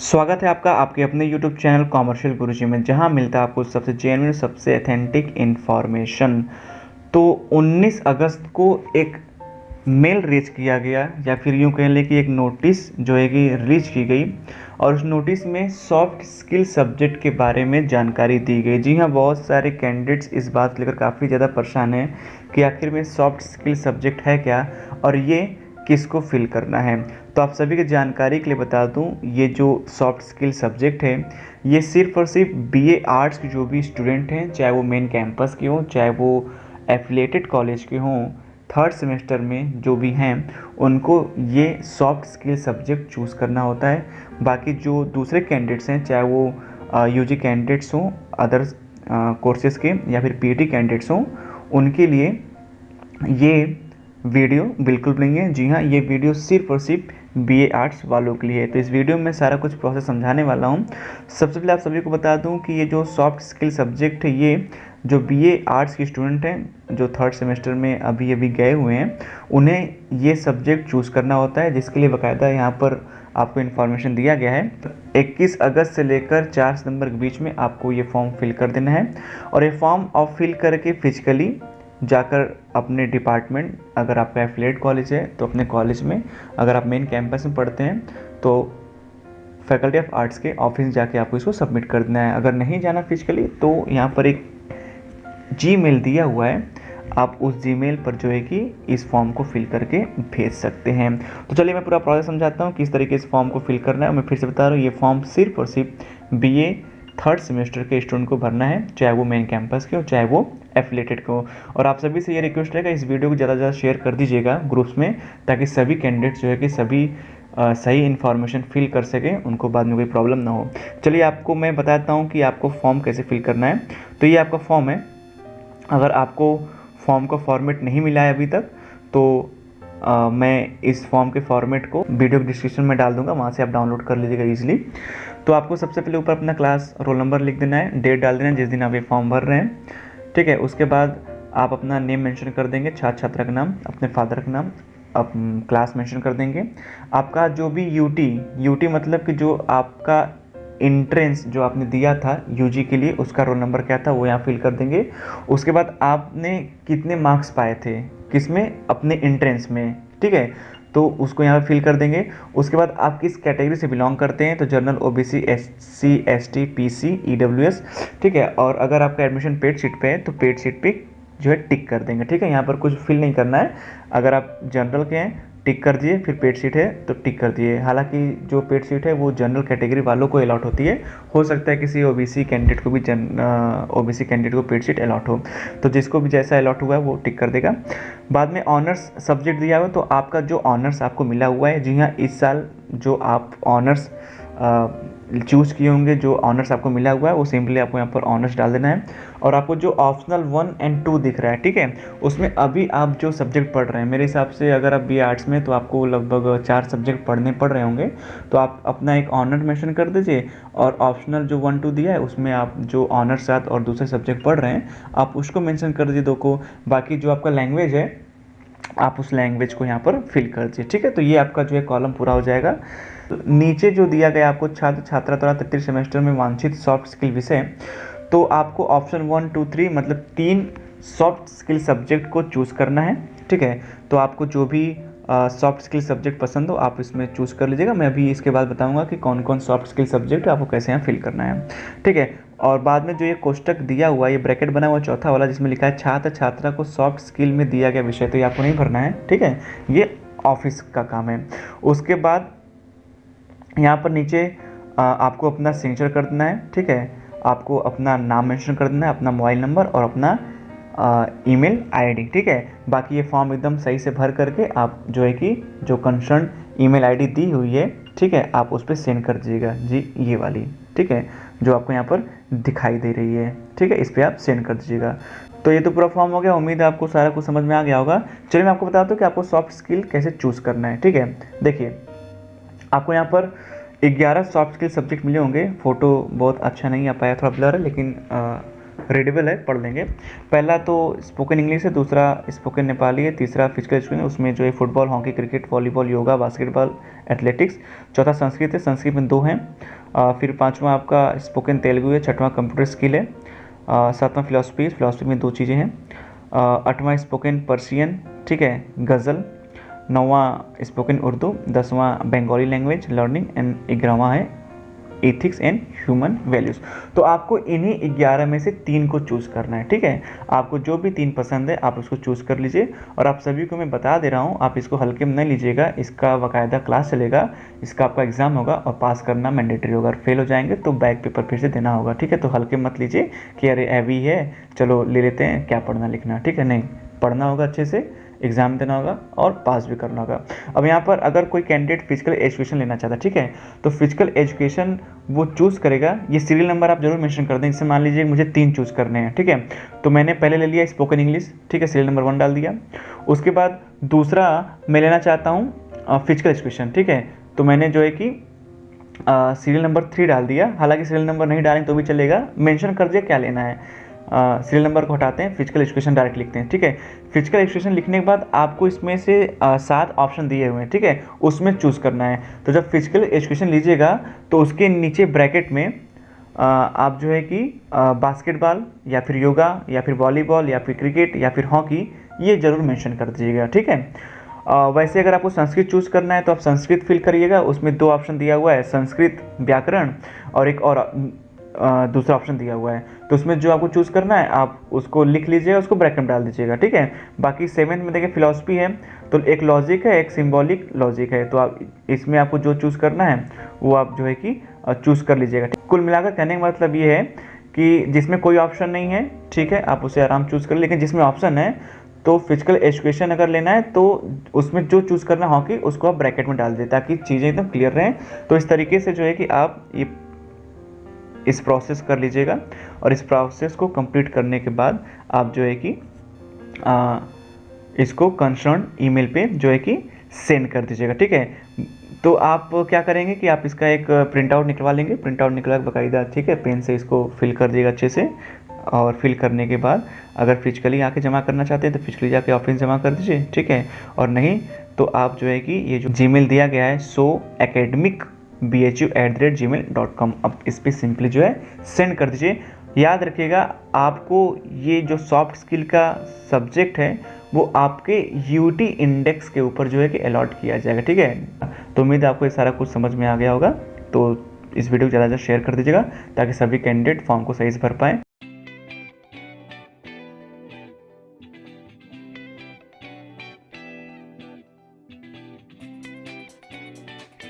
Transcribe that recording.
स्वागत है आपका आपके अपने YouTube चैनल कॉमर्शियल गुरुजी में, जहां मिलता है आपको सबसे जेन्युइन सबसे ऑथेंटिक इन्फॉर्मेशन। तो 19 अगस्त को एक मेल रिलीज किया गया, या फिर यूँ कह लें कि एक नोटिस जो है कि रिलीज की गई, और उस नोटिस में सॉफ्ट स्किल सब्जेक्ट के बारे में जानकारी दी गई। जी हाँ, बहुत सारे कैंडिडेट्स इस बात को लेकर काफ़ी ज़्यादा परेशान हैं कि आखिर में सॉफ्ट स्किल सब्जेक्ट है क्या और ये किसको फिल करना है। तो आप सभी की जानकारी के लिए बता दूं, ये जो सॉफ्ट स्किल सब्जेक्ट है ये सिर्फ और सिर्फ बीए आर्ट्स के जो भी स्टूडेंट हैं, चाहे वो मेन कैंपस के हों, चाहे वो एफिलिएटेड कॉलेज के हों, थर्ड सेमेस्टर में जो भी हैं उनको ये सॉफ्ट स्किल सब्जेक्ट चूज़ करना होता है। बाकी जो दूसरे कैंडिडेट्स हैं, चाहे वो यूजी कैंडिडेट्स हों, अदर कोर्सेज़ के, या फिर पीटी कैंडिडेट्स हों, उनके लिए ये वीडियो बिल्कुल नहीं है। जी हाँ, ये वीडियो सिर्फ और सिर्फ बीए आर्ट्स वालों के लिए है। तो इस वीडियो में सारा कुछ प्रोसेस समझाने वाला हूँ। सबसे पहले आप सभी को बता दूँ कि ये जो सॉफ्ट स्किल सब्जेक्ट है, ये जो बीए आर्ट्स के स्टूडेंट हैं जो थर्ड सेमेस्टर में अभी गए हुए हैं, उन्हें ये सब्जेक्ट चूज़ करना होता है, जिसके लिए बाकायदा यहाँ पर आपको इन्फॉर्मेशन दिया गया है। 21 अगस्त से लेकर 4 सितंबर के बीच में आपको ये फॉर्म फिल कर देना है, और ये फॉर्म आप फिल करके फिजिकली जाकर अपने डिपार्टमेंट, अगर आपका एफिलिएट कॉलेज है तो अपने कॉलेज में, अगर आप मेन कैंपस में पढ़ते हैं तो फैकल्टी ऑफ आर्ट्स के ऑफिस जाके आपको इसको सबमिट कर देना है। अगर नहीं जाना फिजिकली तो यहाँ पर एक जीमेल दिया हुआ है, आप उस जीमेल पर जो है कि इस फॉर्म को फिल करके भेज सकते हैं। तो चलिए मैं पूरा प्रोसेस समझाता हूँ किस तरीके से इस फॉर्म को फिल करना है। मैं फिर से बता रहा हूँ, ये फॉर्म सिर्फ और सिर्फ बीए थर्ड सेमेस्टर के स्टूडेंट को भरना है, चाहे वो मेन कैंपस के हो, चाहे वो एफिलिएटेड को। और आप सभी से ये रिक्वेस्ट रहेगा, इस वीडियो को ज़्यादा से ज़्यादा शेयर कर दीजिएगा ग्रुप्स में, ताकि सभी कैंडिडेट्स जो है कि सभी सही इन्फॉर्मेशन फिल कर सकें, उनको बाद में कोई प्रॉब्लम ना हो। चलिए आपको मैं बताता हूँ कि आपको फॉर्म कैसे फिल करना है। तो ये आपका फॉर्म है। अगर आपको फॉर्म का फॉर्मेट नहीं मिला है अभी तक, तो मैं इस फॉर्म के फॉर्मेट को वीडियो के डिस्क्रिप्शन में डाल दूंगा, वहाँ से आप डाउनलोड कर लीजिएगा ईजिली। तो आपको सबसे पहले ऊपर अपना क्लास रोल नंबर लिख देना है, डेट डाल देना है जिस दिन आप ये फॉर्म भर रहे हैं, ठीक है। उसके बाद आप अपना नेम मेंशन कर देंगे, छात्र छात्रा का नाम, अपने फादर का नाम, आप क्लास मेंशन कर देंगे। आपका जो भी यूटी मतलब कि जो आपका इंट्रेंस जो आपने दिया था यूजी के लिए, उसका रोल नंबर क्या था वो यहाँ फिल कर देंगे। उसके बाद आपने कितने मार्क्स पाए थे किसमें, अपने इंट्रेंस में, ठीक है, तो उसको यहाँ पे फिल कर देंगे। उसके बाद आप किस कैटेगरी से बिलोंग करते हैं, तो general, OBC, SC, ST, PC, EWS, ठीक है। और अगर आपका एडमिशन पेड सीट पे है तो पेड सीट पे जो है टिक कर देंगे, ठीक है। यहाँ पर कुछ फिल नहीं करना है। अगर आप जनरल के हैं टिक कर दिए, फिर पेड सीट है तो टिक कर दिए। हालांकि जो पेड सीट है वो जनरल कैटेगरी वालों को अलॉट होती है, हो सकता है किसी ओबीसी कैंडिडेट को भी ओबीसी कैंडिडेट को पेड सीट अलॉट हो, तो जिसको भी जैसा अलॉट हुआ है वो टिक कर देगा। बाद में ऑनर्स सब्जेक्ट दिया हुआ है, तो आपका जो ऑनर्स आपको मिला हुआ है, जी हाँ, इस साल जो आप ऑनर्स चूज़ किए होंगे, जो ऑनर्स आपको मिला हुआ है, वो सिंपली आपको यहाँ पर ऑनर्स डाल देना है। और आपको जो ऑप्शनल 1 और 2 दिख रहा है, ठीक है, उसमें अभी आप जो सब्जेक्ट पढ़ रहे हैं, मेरे हिसाब से अगर आप बी आर्ट्स में तो आपको लगभग 4 सब्जेक्ट पढ़ने पड़ रहे होंगे, तो आप अपना एक ऑनर मेंशन कर दीजिए, और ऑप्शनल जो 1 2 दिया है उसमें आप जो ऑनर्स साथ और दूसरे सब्जेक्ट पढ़ रहे हैं आप उसको मेंशन कर दीजिए 2 को। बाकी जो आपका लैंग्वेज है आप उस लैंग्वेज को यहाँ पर फिल कर दीजिए, ठीक है। तो ये आपका जो है कॉलम पूरा हो जाएगा। तो नीचे जो दिया गया आपको छात्र छात्रा द्वारा तृतीय सेमेस्टर में वांछित सॉफ्ट स्किल विषय, तो आपको ऑप्शन 1 2 3 मतलब 3 सॉफ्ट स्किल सब्जेक्ट को चूज़ करना है, ठीक है। तो आपको जो भी सॉफ्ट स्किल सब्जेक्ट पसंद हो आप इसमें चूज़ कर लीजिएगा। मैं अभी इसके बाद बताऊंगा कि कौन कौन सॉफ्ट स्किल सब्जेक्ट आपको कैसे यहाँ फिल करना है, ठीक है। और बाद में जो ये कोष्टक दिया हुआ है, ये ब्रैकेट बना हुआ चौथा वाला, जिसमें लिखा है छात्र छात्रा को सॉफ्ट स्किल में दिया गया विषय, तो ये आपको नहीं भरना है, ठीक है, ये ऑफिस का काम है। उसके बाद यहाँ पर नीचे आपको अपना सिग्नेचर कर देना है, ठीक है। आपको अपना नाम मेंशन कर देना है, अपना मोबाइल नंबर और अपना ईमेल आईडी, ठीक है। बाकी ये फॉर्म एकदम सही से भर करके आप जो है कि जो कंसर्न ईमेल आईडी दी हुई है, ठीक है, आप उस पर सेंड कर दीजिएगा, जी ये वाली, ठीक है, जो आपको यहाँ पर दिखाई दे रही है, ठीक है, इस पर आप सेंड कर दीजिएगा। तो ये तो पूरा फॉर्म हो गया। उम्मीद है आपको सारा कुछ समझ में आ गया होगा। चलिए मैं आपको बताता हूँ कि आपको सॉफ्ट स्किल कैसे चूज़ करना है, ठीक है। देखिए आपको यहाँ पर 11 सॉफ्ट स्किल सब्जेक्ट मिले होंगे। फ़ोटो बहुत अच्छा नहीं आ पाया, थोड़ा ब्लर है, लेकिन रीडेबल है, पढ़ लेंगे। पहला तो स्पोकन इंग्लिश है, दूसरा स्पोकन नेपाली है, तीसरा फिजिकल एजुकेशन, उसमें जो है football, hockey, cricket, volleyball, yoga, basketball, athletics. चौथा संस्कृत है, संस्कृत में 2 हैं। फिर पाँचवा आपका स्पोकन तेलुगु है, छठवां कंप्यूटर स्किल है, सातवां फिलॉसफी, फिलॉसफी में 2 चीज़ें हैं। आठवां स्पोकन पर्शियन, ठीक है, गज़ल। नौवां स्पोकन उर्दू, 10वां बंगाली लैंग्वेज लर्निंग एंड 11वां है एथिक्स एंड ह्यूमन वैल्यूज़। तो आपको इन्हीं 11 में से 3 को चूज़ करना है, ठीक है। आपको जो भी 3 पसंद है आप उसको चूज़ कर लीजिए। और आप सभी को मैं बता दे रहा हूँ, आप इसको हल्के में नहीं लीजिएगा, इसका बाकायदा क्लास चलेगा, इसका आपका एग्जाम होगा और पास करना मैंडेटरी होगा। फेल हो जाएंगे तो बैक पेपर फिर से देना होगा, ठीक है। तो हल्के मत लीजिए कि अरे हैवी है, चलो ले लेते हैं, क्या पढ़ना लिखना, ठीक है। नहीं, पढ़ना होगा अच्छे से, एग्ज़ाम देना होगा और पास भी करना होगा। अब यहाँ पर अगर कोई कैंडिडेट फिजिकल एजुकेशन लेना चाहता है, ठीक है, तो फिजिकल एजुकेशन वो चूज़ करेगा। ये सीरियल नंबर आप जरूर मेंशन कर दें। इससे मान लीजिए मुझे 3 चूज़ करने हैं, ठीक है, तो मैंने पहले ले लिया स्पोकन इंग्लिश, ठीक है, सीरियल नंबर 1 डाल दिया। उसके बाद दूसरा मैं लेना चाहता हूँ फिजिकल एजुकेशन, ठीक है, तो मैंने जो है कि सीरियल नंबर 3 डाल दिया। हालांकि सीरियल नंबर नहीं डालें तो भी चलेगा, मेंशन कर दिया क्या लेना है। सीरियल नंबर को हटाते हैं, फिजिकल एजुकेशन डायरेक्ट लिखते हैं, ठीक है। फिजिकल एजुकेशन लिखने के बाद आपको इसमें से 7 ऑप्शन दिए हुए हैं, ठीक है, उसमें चूज़ करना है। तो जब फिजिकल एजुकेशन लीजिएगा तो उसके नीचे ब्रैकेट में आप जो है कि बास्केटबॉल या फिर योगा या फिर वॉलीबॉल या फिर क्रिकेट या फिर हॉकी, ये ज़रूर मेंशन कर दीजिएगा, ठीक है। वैसे अगर आपको संस्कृत चूज़ करना है तो आप संस्कृत फिल करिएगा। उसमें 2 ऑप्शन दिया हुआ है, संस्कृत व्याकरण और एक और दूसरा ऑप्शन दिया हुआ है। तो उसमें जो आपको चूज़ करना है आप उसको लिख लीजिएगा, उसको ब्रैकेट में डाल दीजिएगा, ठीक है। बाकी 7th में देखिए फिलॉसफी है, तो एक लॉजिक है, एक सिंबॉलिक लॉजिक है। तो आप इसमें आपको जो चूज़ करना है वो आप जो है कि चूज़ कर लीजिएगा। कुल मिलाकर कहने का मतलब ये है कि जिसमें कोई ऑप्शन नहीं है, ठीक है, आप उसे आराम चूज़ कर, लेकिन जिसमें ऑप्शन है तो फिजिकल एजुकेशन अगर लेना है तो उसमें जो चूज़ करना है हॉकी, उसको आप ब्रैकेट में डाल दें ताकि चीज़ें एकदम क्लियर रहें। तो इस तरीके से जो है कि आप ये इस प्रोसेस कर लीजिएगा और इस प्रोसेस को कंप्लीट करने के बाद आप जो है कि इसको कंसर्न ईमेल पे जो है कि सेंड कर दीजिएगा, ठीक है। तो आप क्या करेंगे कि आप इसका एक प्रिंट आउट निकलवा लेंगे, प्रिंट आउट निकला बाकायदा, ठीक है, पेन से इसको फिल कर दिएगा अच्छे से। और फिल करने के बाद अगर फिजिकली आके जमा करना चाहते हैं तो फिजिकली जाके ऑफिस जमा कर दीजिए, ठीक है। और नहीं तो आप जो है कि ये जो जीमेल दिया गया है soacademicbhu@gmail.com, अब इस पर सिंपली जो है सेंड कर दीजिए। याद रखिएगा आपको ये जो सॉफ्ट स्किल का सब्जेक्ट है वो आपके यूटी इंडेक्स के ऊपर जो है कि अलॉट किया जाएगा, ठीक है। तो उम्मीद है आपको ये सारा कुछ समझ में आ गया होगा। तो इस वीडियो को ज़्यादा से ज़्यादा शेयर कर दीजिएगा ताकि सभी कैंडिडेट फॉर्म को सही से भर पाएँ।